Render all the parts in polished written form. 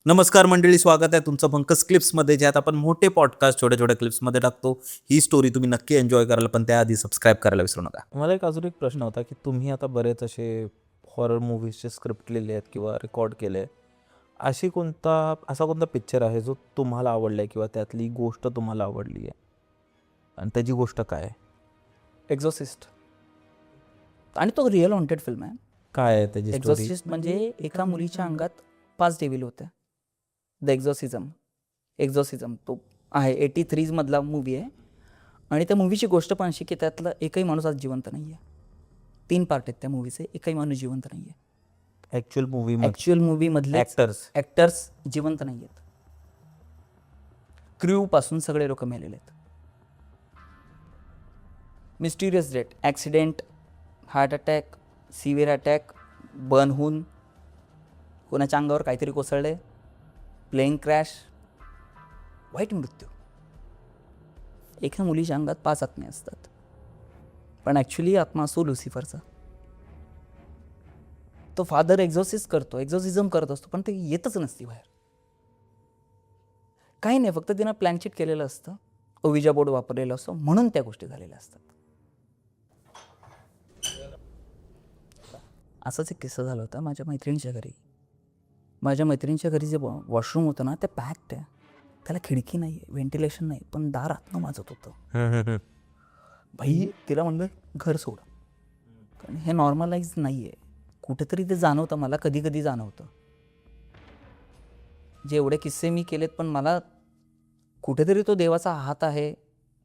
नमस्कार मंडळी, स्वागत आहे तुमचं पंकज क्लिप्समध्ये, ज्यात आपण मोठे पॉडकास्ट छोट्या छोट्या क्लिप्समध्ये टाकतो. ही स्टोरी तुम्ही नक्की एन्जॉय कराल, पण त्याआधी सबस्क्राईब करायला विसरू नका. मला एक अजून एक प्रश्न होता की तुम्ही आता बरेच असे हॉरर मूव्हीजचे स्क्रिप्ट लिहिले आहेत किंवा रेकॉर्ड केले आहे. असा कोणता पिक्चर आहे जो तुम्हाला आवडला आहे किंवा त्यातली गोष्ट तुम्हाला आवडली आहे, आणि त्याची गोष्ट काय आहे? एक्झॉसिस्ट. आणि तो रिअल हॉन्टेड फिल्म आहे. काय आहे त्याची स्टोरी? एक्झॉसिस्ट म्हणजे एका मुलीच्या अंगात 5 डेव्हिल होत्या. द एक्झॉसिझम तो आहे 83 मधला मूवी आहे. आणि त्या मूवीची गोष्ट पण अशी की त्यातला एकही माणूस आज जिवंत नाही आहे. 3 पार्ट आहेत त्या मूवीचे, एकही माणूस जिवंत नाही आहे. ॲक्च्युअल मूवीमधले ॲक्टर्स जिवंत नाही आहेत. क्रू पासून सगळे लोक मेलेले आहेत. Mysterious death, accident, heart attack, severe attack, burn होऊन, कोणाच्या अंगावर काहीतरी कोसळले, प्लेन क्रॅश, वाईट मृत्यू. एका मुलीच्या अंगात 5 आत्मे असतात, पण ॲक्च्युली आत्मा असतो लुसिफरचा. तो फादर एक्झॉसिझम करत असतो, पण ते येतच नसते बाहेर. काही नाही, फक्त तिनं प्लॅनशीट केलेलं असतं, ओविजा बोर्ड वापरलेला असतो, म्हणून त्या गोष्टी झालेल्या असतात. असाच एक किस्सा झाला होता माझ्या मैत्रिणीच्या घरी. माझ्या मैत्रिणीच्या घरी जे वॉशरूम होतं ना, ते पॅक्ड आहे. त्याला खिडकी नाही आहे, व्हेंटिलेशन नाही, पण दार आतनं वाजत होतं. भाई तिला म्हणलं घर सोड, कारण हे नॉर्मलाइज नाही आहे. कुठेतरी ते जाणवतं, मला कधी कधी जाणवतं. जे एवढे किस्से मी केलेत, पण मला कुठेतरी तो देवाचा हात आहे,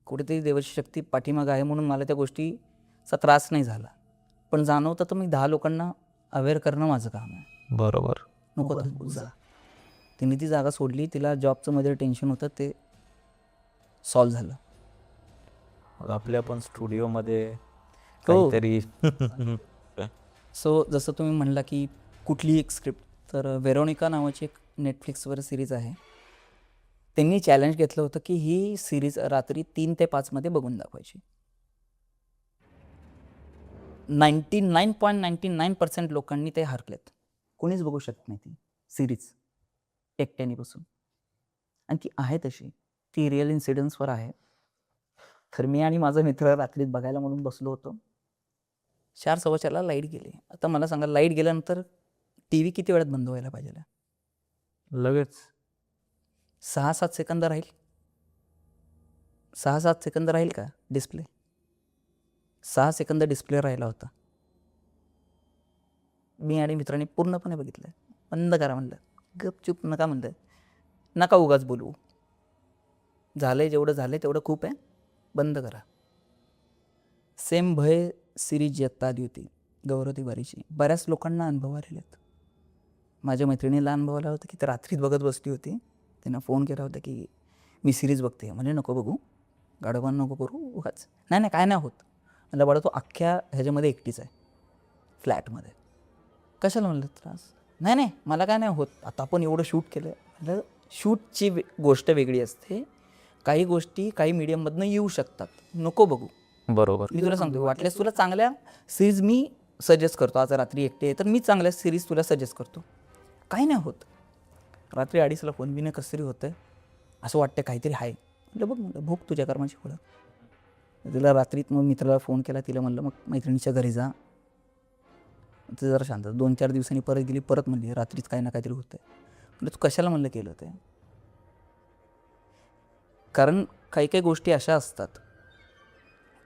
कुठेतरी देवाची शक्ती पाठीमागं आहे, म्हणून मला त्या गोष्टीचा त्रास नाही झाला. पण जाणवतं तर मी 10 लोकांना अवेअर करणं माझं काम आहे. बरोबर. नको जा. तिने ती जागा सोडली. तिला जॉबचं मध्ये टेन्शन होतं, ते सॉल्व्ह झालं. आपल्या पण स्टुडिओमध्ये काहीतरी सो जसं तुम्ही म्हणला की कुठली एक स्क्रिप्ट, तर वेरोनिका नावाची एक नेटफ्लिक्सवर सिरीज आहे. त्यांनी चॅलेंज घेतलं होतं की ही सिरीज रात्री 3 ते 5 मध्ये बघून दाखवायची. 99.99% लोकांनी ते हरकलेत. कोणीच बघू शकत नाही ती सिरीज एकट्याने बसून. आणि ती आहे तशी, ती रिअल इन्सिडेंट्सवर आहे. तर मी आणि माझा मित्र रात्रीत बघायला म्हणून बसलो होतो. 4:15 लाईट गेली. आता मला सांगा, लाईट गेल्यानंतर टी व्ही किती वेळात बंद व्हायला पाहिजे? लगेच 6-7 सेकंद राहील. 6-7 सेकंद राहील का डिस्प्ले? 6 सेकंद डिस्प्ले राहिला होता. मी आणि मित्रांनी पूर्णपणे बघितलं. बंद करा म्हणलं, गपचूप नका म्हणलं, नका उगाच बोलू, झालंय जेवढं झालंय तेवढं खूप आहे, बंद करा. सेम भय सिरीज आत्ता आली होती गौरव तिवारीची. बऱ्याच लोकांना अनुभव आलेले आहेत. माझ्या मैत्रिणीला अनुभव आला होता की ते रात्रीत बघत बसली होती. त्यांना फोन केला होता की मी सिरीज बघते. म्हणजे नको बघू, गाडवान नको करू उगाच. नाही काय नाही होत. मला बडा तो अख्ख्या ह्याच्यामध्ये एकटीच आहे, फ्लॅटमध्ये. कशाला म्हणलं त्रास? नाही मला काय नाही होत. आता आपण एवढं शूट केलं. म्हणलं शूटची गोष्ट वेगळी असते. काही गोष्टी काही मीडियममधनं येऊ शकतात, नको बघू. बरोबर. मी तुला सांगतो, वाटल्यास तुला चांगल्या सिरीज मी सजेस्ट करतो. आज रात्री एकटे आहे तर मी चांगल्या सिरीज तुला सजेस्ट करतो. काही नाही होत. रात्री 2:30ला फोन बिने कसं तरी होतं, असं वाटतं काहीतरी आहे. म्हटलं बघ, म्हणलं भूक तुझ्या कर्माची फळं. तिला रात्रीत मग मित्राला फोन केला. तिला म्हणलं मग मैत्रिणीच्या घरी जा. ते जरा शांत. 2-4 दिवसांनी परत गेली. परत म्हणली रात्रीच काही ना काहीतरी होतं. म्हणजे तू कशाला म्हणलं केलं ते? कारण काही गोष्टी अशा असतात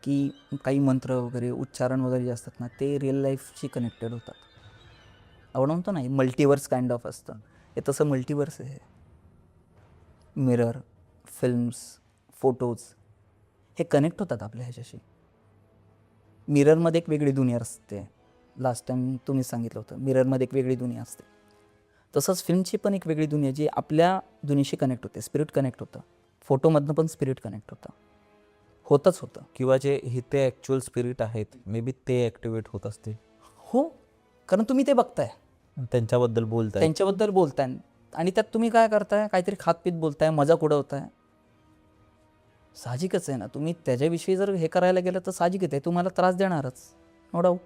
की काही मंत्र वगैरे उच्चारण वगैरे जे असतात ना, ते रिअल लाईफशी कनेक्टेड होतात. आपण म्हणतो नाही मल्टिवर्स काइंड ऑफ असतं, हे तसं मल्टिवर्स आहे. मिरर, फिल्म्स, फोटोज हे कनेक्ट होतात आपल्या ह्याच्याशी. मिररमध्ये एक वेगळी दुनिया असते. लास्ट टाइम तुम्ही सांगितलं होतं, मिररमध्ये एक वेगळी दुनिया असते. तसंच फिल्मची पण एक वेगळी दुनिया जी आपल्या दुनियेशी कनेक्ट होते. स्पिरिट कनेक्ट होतं. फोटोमधनं पण स्पिरिट कनेक्ट होतच होतं. किंवा जे इथे ॲक्च्युअल स्पिरिट आहेत, मे बी ते ॲक्टिवेट होत असते. हो, कारण तुम्ही ते बघताय, त्यांच्याबद्दल बोलताय आणि त्यात तुम्ही काय करताय? काहीतरी खातपीत बोलताय, मजाक उडवताय. साहजिकच आहे ना. तुम्ही त्याच्याविषयी जर हे करायला गेलं तर साहजिकच आहे, तुम्हाला त्रास देणारच, नो डाऊट.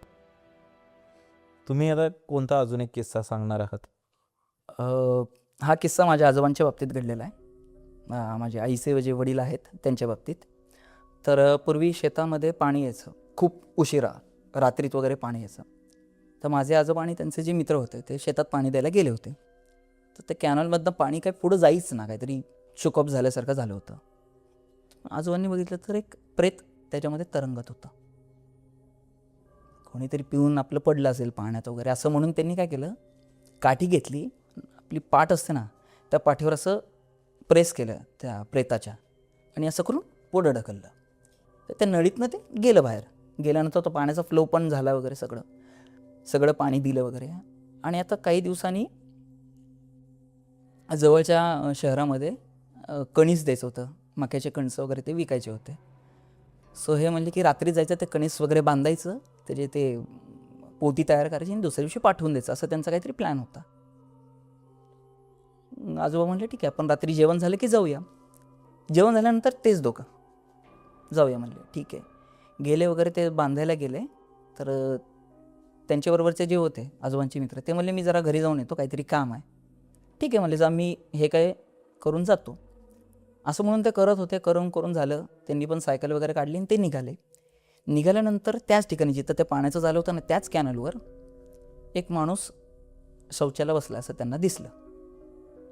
तुम्ही आता कोणता अजून एक किस्सा सांगणार आहात? हा किस्सा माझ्या आजोबांच्या बाबतीत घडलेला आहे. माझे आईचे जे वडील आहेत त्यांच्या बाबतीत. तर पूर्वी शेतामध्ये पाणी यायचं खूप उशिरा, रात्रीत वगैरे पाणी यायचं. तर माझे आजोबा आणि त्यांचे जे मित्र होते ते शेतात पाणी द्यायला गेले होते. तर ते कॅनलमधनं पाणी काही पुढं जाईच ना, काहीतरी चुकअप झाल्यासारखं झालं होतं. आजोबांनी बघितलं तर एक प्रेत त्याच्यामध्ये तरंगत होतं. कोणीतरी पिऊन आपलं पडलं असेल पाण्यात वगैरे असं म्हणून त्यांनी काय केलं, काठी घेतली, आपली पाठ असते ना त्या पाठीवर असं प्रेस केलं त्या प्रेताच्या आणि असं करून पुढं ढकललं. तर त्या नळीतनं ते गेलं बाहेर. गेल्यानंतर तो पाण्याचा फ्लो पण झाला वगैरे, सगळं पाणी दिलं वगैरे. आणि आता काही दिवसांनी जवळच्या शहरामध्ये कणीस द्यायचं होतं, मक्याचे कणसं वगैरे ते विकायचे होते. सो हे म्हणजे की रात्री जायचं, ते कणीस वगैरे बांधायचं, त्याचे ते पोती तयार करायची आणि दुसऱ्या दिवशी पाठवून द्यायचं, असं त्यांचा काहीतरी प्लॅन होता. आजोबा म्हणले ठीक आहे, आपण रात्री जेवण झालं की जाऊया. जेवण झाल्यानंतर तेच दोघं जाऊया म्हणले. ठीक आहे, गेले वगैरे, ते बांधायला गेले. तर त्यांच्याबरोबरचे जे होते आजोबांचे मित्र ते म्हणले मी जरा घरी जाऊन येतो, काहीतरी काम आहे. ठीक आहे म्हणले, जा, मी हे काय करून जातो. असं म्हणून ते करत होते. करून झालं, त्यांनी पण सायकल वगैरे काढली आणि ते निघाले. निघाल्यानंतर त्याच ठिकाणी जिथं ते पाण्याचं झालं होतं ना, त्याच कॅनलवर एक माणूस शौचाला बसला असं त्यांना दिसलं.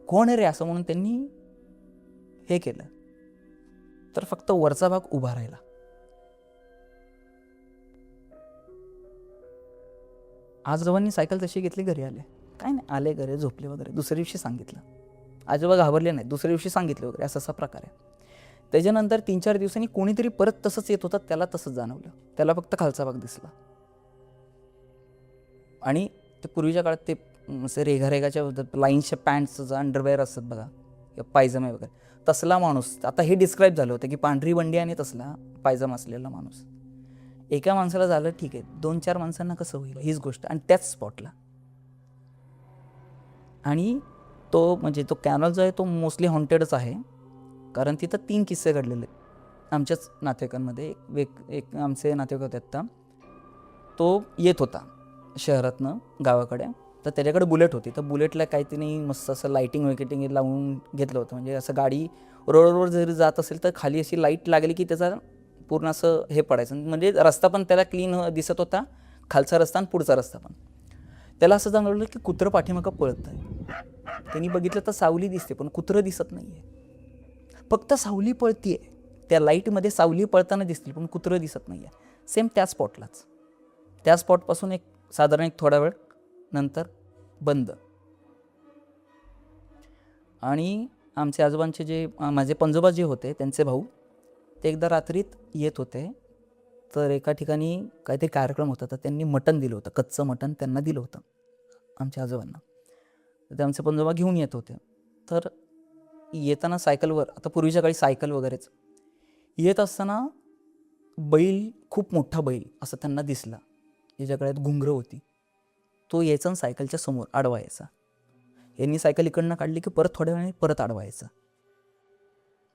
कोण आहे रे असं म्हणून त्यांनी हे केलं, तर फक्त वरचा भाग उभा राहिला. आजोबांनी सायकल तशी घेतली, घरी आले. काय नाही, आले घरी, झोपले वगैरे. दुसऱ्या दिवशी सांगितलं. आजोबा घाबरले नाही, दुसऱ्या दिवशी सांगितलं वगैरे, असा प्रकार आहे. त्याच्यानंतर 3-4 दिवसांनी कोणीतरी परत तसंच येत होतं, त्याला तसंच जाणवलं. त्याला फक्त खालचा भाग दिसला. आणि ते पूर्वीच्या काळात ते असे रेघाच्या लाईन्सच्या पॅन्ट्सचं अंडरवेअर असतात बघा, किंवा पायजमे वगैरे, तसला माणूस. आता हे डिस्क्राईब झालं होतं की पांढरी बंडी आणि तसला पायजमा असलेला माणूस. एका माणसाला झालं, ठीक आहे, 2-4 माणसांना कसं होईल हीच गोष्ट, आणि त्याच स्पॉटला. आणि तो म्हणजे तो कॅनल जो आहे तो मोस्टली हॉन्टेडच आहे, कारण तिथं 3 किस्से घडलेले आमच्याच नातेवाईकांमध्ये. एक आमचे नातेवाईक होते आत्ता, तो येत होता शहरातनं गावाकडे. तर त्याच्याकडे बुलेट होती. तर बुलेटला काहीतरी मस्त असं लाईटिंग विकेटिंग लावून घेतलं होतं. म्हणजे असं गाडी रोडवर जरी जात असेल तर खाली अशी लाईट लागली की त्याचा पूर्ण असं हे पडायचं, म्हणजे रस्ता पण त्याला क्लीन दिसत होता, खालचा रस्ता आणि पुढचा रस्ता पण. त्याला असं जाणवलं की कुत्रं पाठीमागं पळत आहे. त्यांनी बघितलं तर सावली दिसते पण कुत्रं दिसत नाही आहे, फक्त सावली पळतीये. त्या लाईटमध्ये सावली पळताना दिसतील पण कुत्रं दिसत नाही आहे. सेम त्या स्पॉटलाच, त्या स्पॉटपासून साधारण थोडा वेळ नंतर बंद. आणि आमचे आजोबांचे जे माझे पणजोबा जे होते त्यांचे भाऊ, ते एकदा रात्रीत येत होते. तर एका ठिकाणी काहीतरी कार्यक्रम होता, तर त्यांनी मटण दिलं होतं, कच्चं मटण त्यांना दिलं होतं आमच्या आजोबांना. तर ते आमचे पणजोबा घेऊन येत होते. तर येताना सायकलवर, आता पूर्वीच्या काळी सायकल वगैरेच, येत असताना बैल, खूप मोठा बैल असं त्यांना दिसला, ज्याच्या गळ्यात घुंगरं होती. तो यायचा आणि सायकलच्या समोर आडवा यायचा. यांनी सायकल इकडनं काढली की परत थोड्या वेळाने परत आडवा यायचा.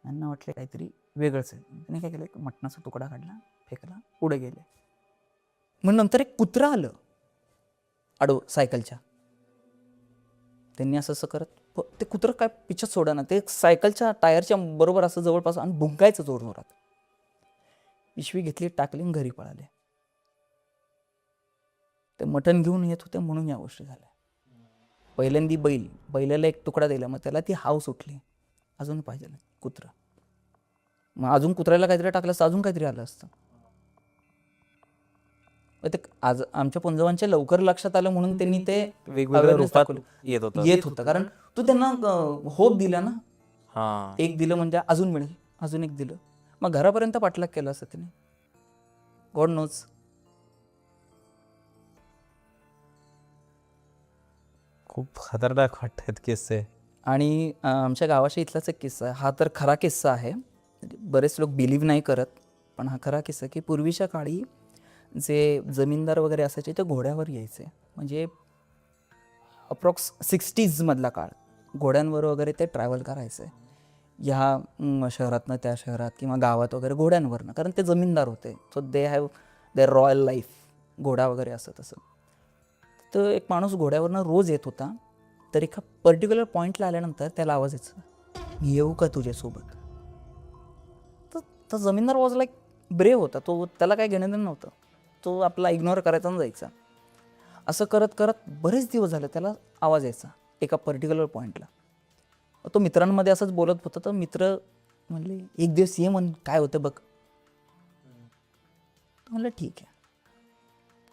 यांना वाटले काहीतरी वेगळंच आहे. त्यांनी काय केलं, एक मटणाचा तुकडा काढला, फेकला, पुढे गेले. मग नंतर एक कुत्रं आलं आडवं सायकलच्या. त्यांनी असं करत, ते कुत्रं काय पिच्छाच सोडा, ते सायकलच्या टायरच्या बरोबर असं जवळपास आणि भुंकायचं जोरजोरात. पिशवी घेतली, टाकली, घरी पळाले. ते मटण घेऊन येत होते म्हणून या गोष्टी झाल्या. पहिल्यांदी बैलाला एक तुकडा दिला, मग त्याला ती हाव सुटली, अजून पाहिजे कुत्रं. मग अजून कुत्र्याला काहीतरी टाकलं असतं, अजून काहीतरी आलं असतं. ते आज आमच्या पणजोबांच्या लवकर लक्षात आलं म्हणून त्यांनी ते वेगवेगळ्या रूपात येत होतं, कारण तू त्यांना होप दिला ना. एक दिलं म्हणजे अजून मिळेल, अजून एक दिलं, मग घरापर्यंत पाठलाग केला असं त्याने. God knows. खूप खतरनाक वाटतात किस्से. आणि आमच्या गावाच्या इथलाच एक किस्सा आहे, हा तर खरा किस्सा आहे. बरेच लोक बिलीव्ह नाही करत, पण हा खरा किस्सा की पूर्वीच्या काळी जे जमीनदार वगैरे असायचे ते घोड्यावर यायचे. म्हणजे अप्रॉक्स 60s मधला काळ, घोड्यांवर वगैरे ते ट्रॅव्हल करायचे, ह्या शहरातनं त्या शहरात किंवा गावात वगैरे घोड्यांवरनं, कारण ते जमीनदार होते. So they have there royal life, घोडा वगैरे असं तसं. तर एक माणूस घोड्यावरनं रोज येत होता तर एका पर्टिक्युलर पॉईंटला आल्यानंतर त्याला आवाज यायचा, मी येऊ का तुझ्यासोबत. तर जमीनदार वॉज लाईक ब्रेव होता तो, त्याला काही घेणं देणं नव्हतं, तो आपला इग्नोर करायचा आणि जायचा. असं करत करत बरेच दिवस झाले त्याला आवाज यायचा एका पर्टिक्युलर पॉईंटला. तो मित्रांमध्ये असंच बोलत होता, तर मित्र म्हणले एक दिवस ये म्हण, काय होतं बघ. म्हणलं ठीक आहे,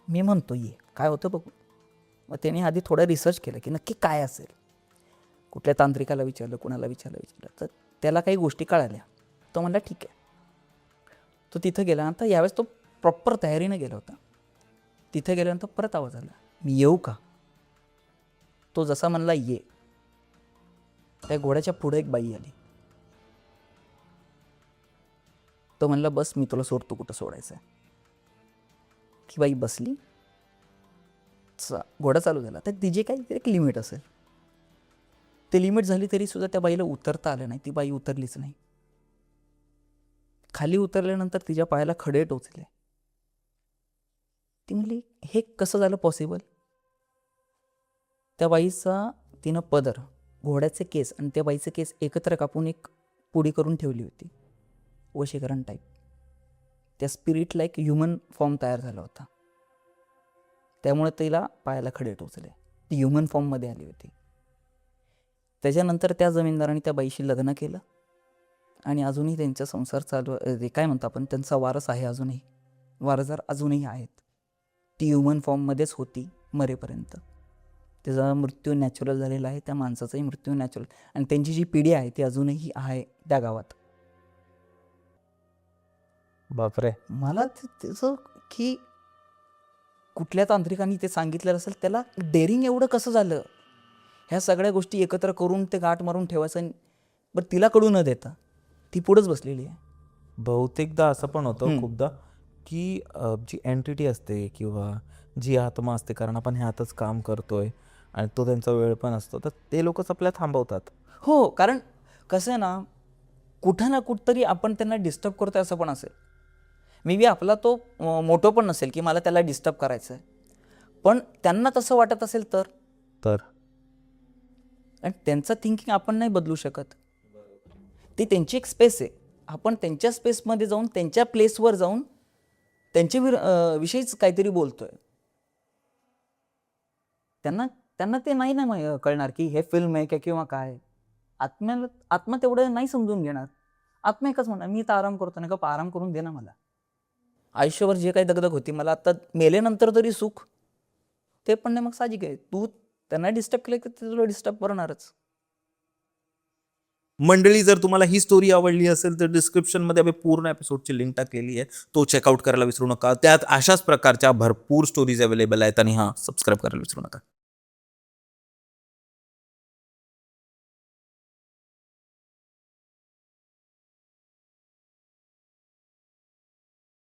मी म्हणतो ये, काय होतं बघू. मग त्याने आधी थोडं रिसर्च केलं की नक्की काय असेल. कुठल्या तांत्रिकाला विचारलं, कुणाला विचारलं, तर त्याला काही गोष्टी कळाल्या. तो म्हणला ठीक आहे. तो तिथं गेल्यानंतर यावेळेस तो प्रॉपर तयारीनं गेला होता. तिथे गेल्यानंतर परत आवाज आला, मी येऊ का. तो जसा म्हणला ये, त्या घोड्याच्या पुढे एक बाई आली. तो म्हणला बस, मी तुला सोडतो कुठं सोडायचं आहे. ती बाई बसली, घोडा चालू झाला. तर तिचे काहीतरी एक लिमिट असेल, ते लिमिट झाली तरी सुद्धा त्या बाईला उतरता आलं नाही. ती बाई उतरलीच नाही. खाली उतरल्यानंतर तिच्या पायाला खडे टोचले. ती म्हणली हे कसं झालं पॉसिबल. त्या बाईचा तिनं पदर, घोड्याचे केस आणि त्या बाईचे केस एकत्र कापून एक पुडी करून ठेवली होती, वशीकरण टाईप. त्या स्पिरिटला एक ह्युमन फॉर्म तयार झाला होता, त्यामुळे तिला पायाला खडे टोचले. ती ह्युमन फॉर्ममध्ये आली होती. त्याच्यानंतर त्या जमीनदाराने त्या बाईशी लग्न केलं आणि अजूनही त्यांचा संसार चालू, ते काय म्हणतो आपण, त्यांचा वारस आहे अजूनही, वारसदार अजूनही आहेत. ती ह्युमन फॉर्ममध्येच होती मरेपर्यंत. त्याचा मृत्यू नॅचरल झालेला आहे, त्या माणसाचाही मृत्यू नॅचरल, आणि त्यांची जी पिढी आहे ती अजूनही आहे त्या गावात. बापरे. मला त्याचं की कुठल्या तांत्रिकांनी ते सांगितलेलं असेल, त्याला डेअरिंग एवढं कसं झालं ह्या सगळ्या गोष्टी एकत्र करून ते गाठ मारून ठेवायचं. बरं तिला कळू न देता ती पुढंच बसलेली आहे. बहुतेकदा असं पण होतं खूपदा की जी एंटिटी असते किंवा जी आत्मा असते, कारण आपण ह्यातच काम करतोय आणि तो त्यांचा वेळ पण असतो, तर ते लोकच आपल्याला थांबवतात. हो, कारण कसं आहे ना, कुठं ना कुठंतरी आपण त्यांना डिस्टर्ब करतोय असं पण असेल. मे बी आपला तो मोठो पण नसेल की मला त्याला डिस्टर्ब करायचं आहे, पण त्यांना तसं वाटत असेल तर आणि त्यांचं थिंकिंग आपण नाही बदलू शकत. ती त्यांची एक स्पेस आहे, आपण त्यांच्या स्पेसमध्ये जाऊन, त्यांच्या प्लेसवर जाऊन त्यांच्या विषयीच काहीतरी बोलतोय. त्यांना ते नाही ना कळणार की हे फिल्म आहे किंवा काय. आत्मा तेवढं नाही समजून घेणार. आत्मा एकच म्हणणार, मी तर आराम करतो, नाही का आराम करून दे ना मला. आयुष्यभर जे काही दगदग होती, मला आता मेल्यानंतर तरी सुख, ते पण नाही. मग साहजिक आहे, तू त्यांना डिस्टर्ब केलं की ते तुला डिस्टर्ब करणारच. मंडळी, जर तुम्हाला ही स्टोरी आवडली असेल तर डिस्क्रिप्शनमध्ये आम्ही पूर्ण एपिसोडची लिंक टाकलेली आहे, तो चेकआउट करायला विसरू नका. त्यात अशाच प्रकारच्या भरपूर स्टोरीज अवेलेबल आहेत आणि सबस्क्राईब करायला विसरू नका.